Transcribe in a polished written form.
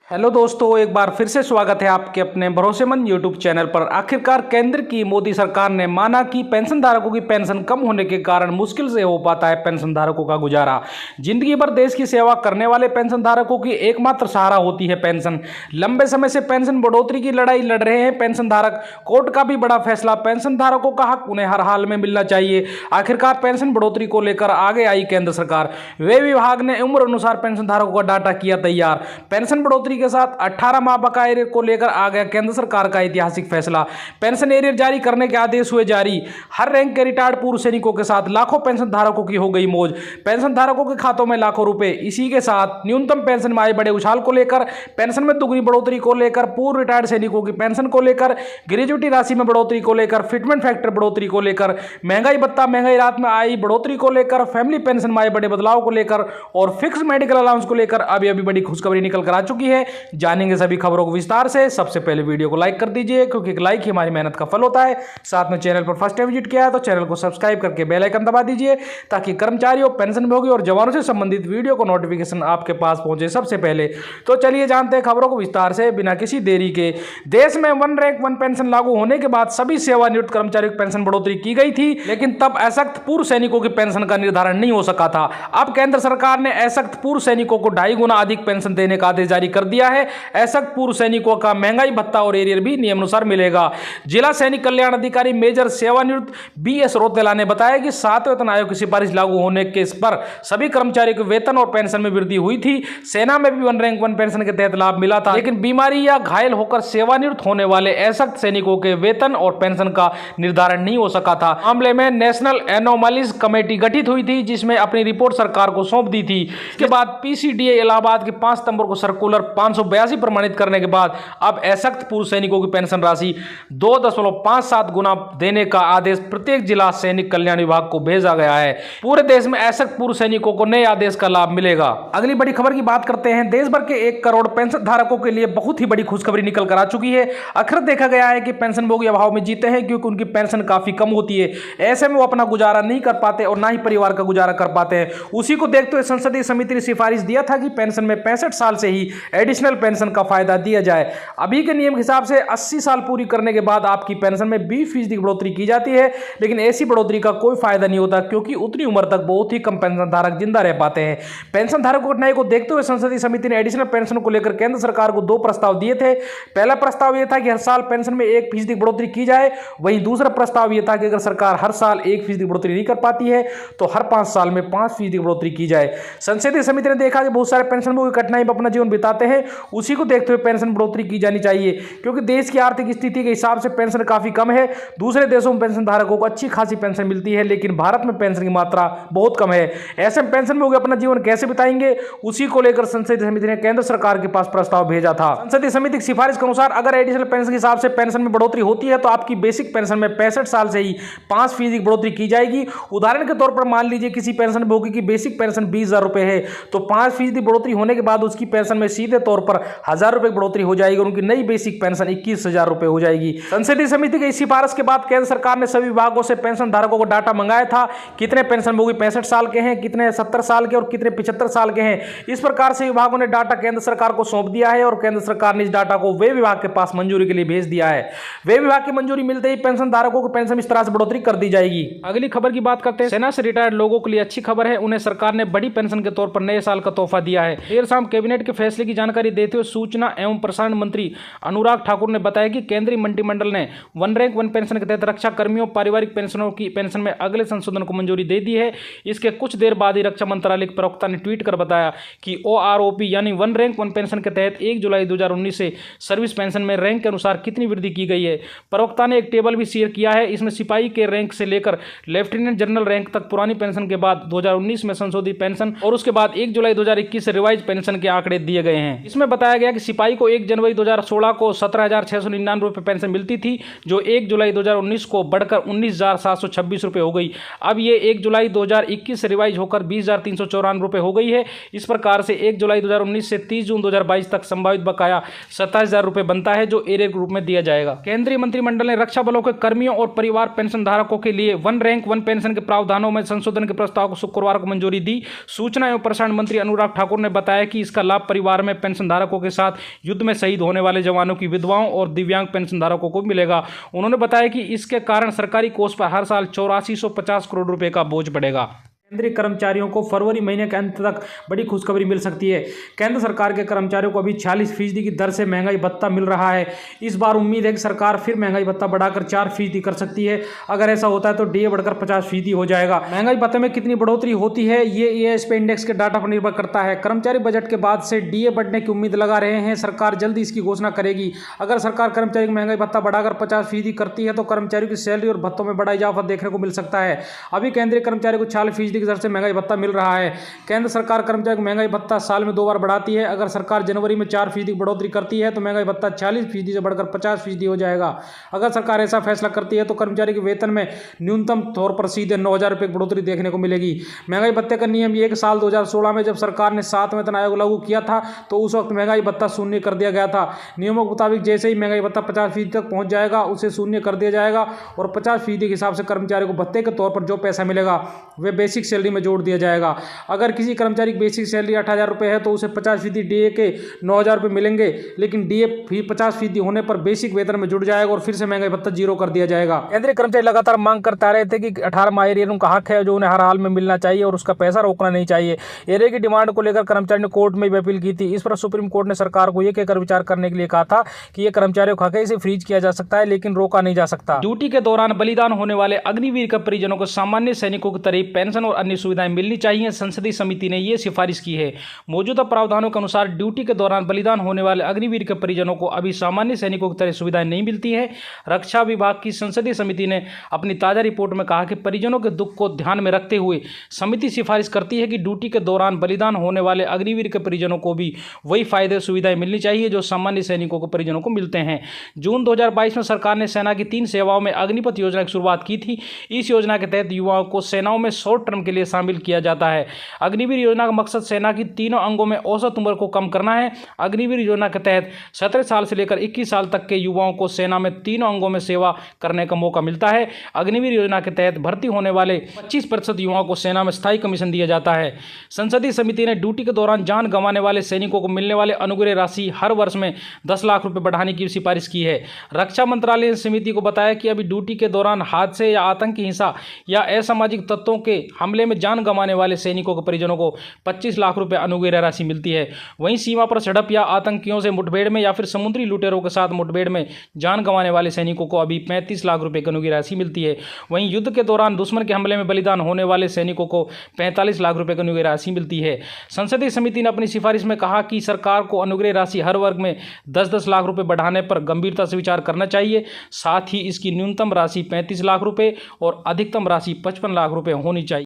Hello दोस्तों, एक बार फिर से स्वागत है आपके अपने भरोसेमंद यूट्यूब चैनल पर। आखिरकार केंद्र की मोदी सरकार ने माना कि पेंशन धारकों की पेंशन कम होने के कारण मुश्किल से हो पाता है पेंशन धारकों का गुजारा। जिंदगी भर देश की सेवा करने वाले पेंशन धारकों की एकमात्र सहारा होती है पेंशन। लंबे समय से पेंशन बढ़ोतरी की लड़ाई लड़ रहे हैं पेंशन धारक। कोर्ट का भी बड़ा फैसला, पेंशन धारकों का हक उन्हें हर हाल में मिलना चाहिए। आखिरकार पेंशन बढ़ोतरी को लेकर आगे आई केंद्र सरकार। वे विभाग ने उम्र अनुसार पेंशन धारकों का डाटा किया तैयार। पेंशन बढ़ोतरी के साथ 18 माह बकाया एरियर को लेकर आ गया केंद्र सरकार का ऐतिहासिक फैसला। पेंशन एरियर जारी करने के आदेश हुए जारी। हर रैंक के रिटायर्ड पूर्व सैनिकों के साथ लाखों पेंशन धारकों की हो गई मौज। पेंशन धारकों के खातों में लाखों रुपए। इसी के साथ न्यूनतम पेंशन में आए बड़े उछाल को लेकर, पेंशन में दुगनी बढ़ोतरी को लेकर, पूर्व रिटायर्ड सैनिकों की पेंशन को लेकर, ग्रेजुएटी राशि में बढ़ोतरी को लेकर, फिटमेंट फैक्टर बढ़ोतरी को लेकर, महंगाई भत्ता महंगाई राहत में आई बढ़ोतरी को लेकर, फैमिली पेंशन में आए बड़े बदलाव को लेकर और फिक्स मेडिकल अलाउंस को लेकर अभी अभी बड़ी खुशखबरी निकल कर आ चुकी है। जानेंगे सभी खबरों को विस्तार से। सबसे पहले वीडियो को लाइक कर दीजिए, क्योंकि एक लाइक ही हमारी मेहनत का फल होता है। साथ में चैनल पर फर्स्ट टाइम विजिट किया है तो चैनल को सब्सक्राइब करके बेल आइकन दबा दीजिए, ताकि कर्मचारियों, पेंशनभोगी और जवानों से संबंधित वीडियो को नोटिफिकेशन आपके पास पहुंचे सबसे पहले। तो चलिए जानते हैं खबरों को विस्तार से बिना किसी देरी के। देश में वन रैंक वन पेंशन लागू होने के बाद सभी सेवानिवृत्त कर्मचारियों की पेंशन बढ़ोतरी की गई थी, लेकिन तब असक्त पूर्व सैनिकों की पेंशन का निर्धारण नहीं हो सका था। अब केंद्र सरकार ने असक्त पूर्व सैनिकों को 2.5 गुना अधिक पेंशन देने का आदेश जारी कर दिया है। असक्त पूर्व सैनिकों का महंगाई भत्ता और एरियर भी नियमानुसार मिलेगा। जिला सैनिक कल्याण अधिकारी मेजर सेवानिवृत्त BS रोतेला ने बताया कि 7वें वेतन आयोग की सिफारिश लागू होने के पर सभी कर्मचारियों के वेतन और पेंशन में वृद्धि हुई थी। सेना में भी वन रैंक वन पेंशन के तहत लाभ मिला था, लेकिन बीमारी या घायल होकर सेवानिवृत्त होने वाले असक्त सैनिकों के वेतन और पेंशन का निर्धारण नहीं हो सका था। मामले में नेशनल एनोमलीज कमेटी गठित हुई थी, जिसमें अपनी रिपोर्ट सरकार को सौंप दी थी। इसके बाद PCDA इलाहाबाद के 5 सितंबर को सर्कुलर 582 प्रमाणित करने के बाद अब असक्त पूर्व सैनिकों की पेंशन राशि 2.57 गुना देने का आदेश प्रत्येक जिला सैनिक कल्याण विभाग को भेजा गया है। पूरे देश में असक्त पूर्व सैनिकों को नए आदेश का लाभ मिलेगा। अगली बड़ी खबर की बात करते हैं। देश भर के 1 करोड़ पेंशन धारकों के लिए बहुत ही बड़ी खुशखबरी निकल कर आ चुकी है। अक्सर देखा गया है कि पेंशनभोगी अभाव में जीते हैं, क्योंकि उनकी पेंशन काफी कम होती है। ऐसे में वो अपना गुजारा नहीं कर पाते और ना ही परिवार का गुजारा कर पाते हैं। उसी को देखते हुए संसदीय समिति ने सिफारिश दिया था कि पेंशन में 65 साल से ही एडिशनल पेंशन का फायदा दिया जाए। अभी के नियम के हिसाब से 80 साल पूरी करने के बाद आपकी पेंशन में 20% की बढ़ोतरी की जाती है, लेकिन ऐसी बढ़ोतरी का कोई फायदा नहीं होता, क्योंकि उतनी उम्र तक बहुत ही कम पेंशन धारक जिंदा रह पाते हैं। पेंशन धारकों की कठिनाई को देखते हुए संसदीय समिति ने एडिशनल पेंशन को लेकर केंद्र सरकार को 2 प्रस्ताव दिए थे। पहला प्रस्ताव यह था कि हर साल पेंशन में 1% की बढ़ोतरी की जाए। वहीं दूसरा प्रस्ताव यह था कि अगर सरकार हर साल 1% की बढ़ोतरी नहीं कर पाती है तो हर 5 साल में 5% की बढ़ोतरी की जाए। संसदीय समिति ने देखा कि बहुत सारे पेंशनभोगी कठिनाई में अपना जीवन बिताते हैं, उसी को देखते हुए पेंशन बढ़ोतरी की जानी चाहिए, क्योंकि देश की आर्थिक स्थिति के हिसाब से पेंशन काफी कम है। दूसरे देशों में पेंशन धारकों को अच्छी खासी पेंशन मिलती है, लेकिन भारत में पेंशन की मात्रा बहुत कम है। ऐसे में पेंशनभोगी अपना जीवन कैसे बिताएंगे, उसी को लेकर संसदीय समिति ने केंद्र सरकार के पास प्रस्ताव भेजा था। संसदीय समिति की सिफारिश के अनुसार अगर एडिशनल पेंशन के हिसाब से पेंशन में बढ़ोतरी होती है तो आपकी बेसिक पेंशन में 65 साल से ही 5% की बढ़ोतरी की जाएगी। उदाहरण के तौर पर मान लीजिए किसी पेंशनभोगी की बेसिक पेंशन 20,000 रुपए है, तो 5% बढ़ोतरी होने के बाद उसकी पेंशन में सीधे तौर पर 1,000 रुपए की बढ़ोतरी हो जाएगी और उनकी नई बेसिक पेंशन 21,000 रुपए हो जाएगी। संसदीय समिति की सिफारिश के बाद केंद्र सरकार ने सभी विभागों से पेंशन धारकों को डाटा मंगाया था। कितने पेंशनभोगी 65 साल के हैं, कितने 70 साल के और कितने 75 साल के हैं। इस प्रकार से विभागों ने डाटा केंद्र सरकार को सौंप दिया है और केंद्र सरकार ने इस डाटा को वे विभाग के पास मंजूरी के लिए भेज दिया है। वे विभाग की मंजूरी मिलते ही पेंशन धारकों को पेंशन इस तरह से बढ़ोतरी कर दी जाएगी। अगली खबर की बात करते हैं। सेना से रिटायर्ड लोगों के लिए अच्छी खबर है। उन्हें सरकार ने बड़ी पेंशन के तौर पर नए साल का तोहफा दिया है। देर शाम कैबिनेट के फैसले की जानकारी देते हुए सूचना एवं प्रसारण मंत्री अनुराग ठाकुर ने बताया कि केंद्रीय मंत्रिमंडल ने वन रैंक वन पेंशन के तहत रक्षा कर्मियों, पारिवारिक पेंशनरों की पेंशन में अगले संशोधन को मंजूरी दे दी है। इसके कुछ देर बाद ही रक्षा मंत्रालय के प्रवक्ता ने ट्वीट कर बताया कि OROP यानी वन रैंक वन पेंशन के तहत 1 जुलाई 2019 से सर्विस पेंशन में रैंक के अनुसार कितनी वृद्धि की गई है। प्रवक्ता ने एक टेबल भी शेयर किया है। इसमें सिपाही के रैंक से लेकर लेफ्टिनेंट जनरल रैंक तक पुरानी पेंशन के बाद 2019 में संशोधित पेंशन और उसके बाद 1 जुलाई 2021 से रिवाइज पेंशन के आंकड़े दिए गए हैं। इसमें बताया गया कि सिपाही को 1 जनवरी 2016 को 17,699 रुपए पेंशन मिलती थी, जो 1 जुलाई 2019 को बढ़कर 19,726 रुपए हो गई। अब ये 1 जुलाई 2021 से रिवाइज होकर 20,394 रुपए हो गई है। इस प्रकार से 1 जुलाई 2019 से 30 जून 2022 तक संभावित बकाया 27,000 रुपए बनता है, जो एरियर के रूप में दिया जाएगा। केंद्रीय मंत्रिमंडल ने रक्षा बलों के कर्मियों और परिवार पेंशन धारकों के लिए वन रैंक वन पेंशन के प्रावधानों में संशोधन के प्रस्ताव को शुक्रवार को मंजूरी दी। सूचना एवं प्रसारण मंत्री अनुराग ठाकुर ने बताया कि इसका लाभ परिवार में पेंशन पेंशनधारकों के साथ युद्ध में शहीद होने वाले जवानों की विधवाओं और दिव्यांग पेंशनधारकों को मिलेगा। उन्होंने बताया कि इसके कारण सरकारी कोष पर हर साल 8450 करोड़ रुपए का बोझ पड़ेगा। केंद्रीय कर्मचारियों को फरवरी महीने के अंत तक बड़ी खुशखबरी मिल सकती है। केंद्र सरकार के कर्मचारियों को अभी 46% की दर से महंगाई भत्ता मिल रहा है। इस बार उम्मीद है कि सरकार फिर महंगाई भत्ता बढ़ाकर 4% कर सकती है। अगर ऐसा होता है तो डीए बढ़कर 50% हो जाएगा। महंगाई भत्ते में कितनी बढ़ोतरी होती है ये एएसपी इंडेक्स के डाटा पर निर्भर करता है। कर्मचारी बजट के बाद से डीए बढ़ने की उम्मीद लगा रहे हैं। सरकार जल्दी इसकी घोषणा करेगी। अगर सरकार कर्मचारी की महंगाई भत्ता बढ़ाकर 50% करती है तो कर्मचारियों की सैलरी और भत्तों में बड़ा इजाफा देखने को मिल सकता है। अभी केंद्रीय कर्मचारी को 46% की दर से महंगाई भत्ता मिल रहा है। केंद्र सरकार कर्मचारी को महंगाई भत्ता साल में 2 बार बढ़ाती है। अगर सरकार जनवरी में 4% की बढ़ोतरी करती है तो महंगाई भत्ता 40% से बढ़कर 50% हो जाएगा। अगर सरकार ऐसा फैसला करती है तो कर्मचारी के वेतन में न्यूनतम तौर पर सीधे 9,000 रुपये की बढ़ोतरी देखने को मिलेगी। महंगाई भत्ते का नियम ये कि साल 2016 में जब सरकार ने 7वें वेतन आयोग लागू किया था तो उस वक्त महंगाई भत्ता शून्य कर दिया गया था। नियमों के मुताबिक जैसे ही महंगाई भत्ता 50% तक पहुंच जाएगा उसे शून्य कर दिया जाएगा और 50% के हिसाब से कर्मचारी को भत्ते के तौर पर जो पैसा मिलेगा वह बेसिक सैलरी में जोड़ दिया जाएगा। अगर किसी कर्मचारी की बेसिक सैलरी 8,000 रुपये है तो उसे 50% डीए के 9,000 रुपये मिलेंगे, लेकिन डीए 50% होने पर बेसिक वेतन में जुड़ जाएगा और फिर से महंगाई भत्ता 0 कर दिया जाएगा। केंद्रीय कर्मचारी लगातार मांग करते रहे थे कि 18 माह एरियर उनका हक है जो उन्हें हर हाल में मिलना चाहिए और उसका पैसा रोकना नहीं चाहिए। एरियर की डिमांड को लेकर कर्मचारी ने कोर्ट में भी अपील की थी। इस पर सुप्रीम कोर्ट ने सरकार को यह कहकर विचार करने के लिए कहा था कि यह कर्मचारियों का हक है, इसे फ्रीज किया जा सकता है लेकिन रोका नहीं जा सकता। ड्यूटी के दौरान बलिदान होने वाले अग्निवीर के परिजनों को सामान्य सैनिकों की तरह पेंशन और अन्य सुविधाएं मिलनी चाहिए। संसदीय समिति ने यह सिफारिश की है। मौजूदा प्रावधानों के अनुसार ड्यूटी के दौरान बलिदान होने वाले अग्निवीर के परिजनों को अभी सामान्य सैनिकों की तरह सुविधाएं नहीं मिलती है। रक्षा विभाग की संसदीय समिति ने अपनी ताजा रिपोर्ट में कहा कि परिजनों के दुख को ध्यान में रखते हुए समिति सिफारिश करती है कि ड्यूटी के दौरान बलिदान होने वाले अग्निवीर के परिजनों को भी वही फायदे सुविधाएं मिलनी चाहिए जो सामान्य सैनिकों को परिजनों को मिलते हैं। जून 2022 में सरकार ने सेना की 3 सेवाओं में अग्निपथ योजना की शुरुआत की थी। इस योजना के तहत युवाओं को सेनाओं में शॉर्ट टर्म के लिए शामिल किया जाता है। अग्निवीर योजना का मकसद सेना की तीनों अंगों में औसत उम्र को कम करना है। अग्निवीर योजना के तहत 17 साल से लेकर 21 साल तक के युवाओं को सेना में तीनों अंगों में सेवा करने का मौका मिलता है। अग्निवीर योजना के तहत भर्ती होने वाले 25% युवाओं को सेना में स्थायी कमीशन दिया जाता है। संसदीय समिति ने ड्यूटी के दौरान जान गंवाने वाले सैनिकों को मिलने वाले अनुग्रह राशि हर वर्ष में 10 लाख रुपए बढ़ाने की सिफारिश की है। रक्षा मंत्रालय ने समिति को बताया कि अभी ड्यूटी के दौरान हादसे या आतंकी हिंसा या असामाजिक तत्वों के हमले में जान गंवाने वाले सैनिकों के परिजनों को 25 लाख रुपए अनुग्रह राशि मिलती है। वहीं सीमा पर झड़प या आतंकियों से मुठभेड़ में या फिर समुद्री लुटेरों के साथ मुठभेड़ में जान गंवाने वाले सैनिकों को अभी 35 लाख रुपए की अनुग्रह राशि मिलती है। वहीं युद्ध के दौरान दुश्मन के हमले में बलिदान होने वाले सैनिकों को 45 लाख रुपए की अनुग्रह राशि मिलती है। संसदीय समिति ने अपनी सिफारिश में कहा कि सरकार को अनुग्रह राशि हर वर्ग में 10-10 लाख रुपए बढ़ाने पर गंभीरता से विचार करना चाहिए। साथ ही इसकी न्यूनतम राशि 35 लाख रुपए और अधिकतम राशि 55 लाख रुपए होनी चाहिए।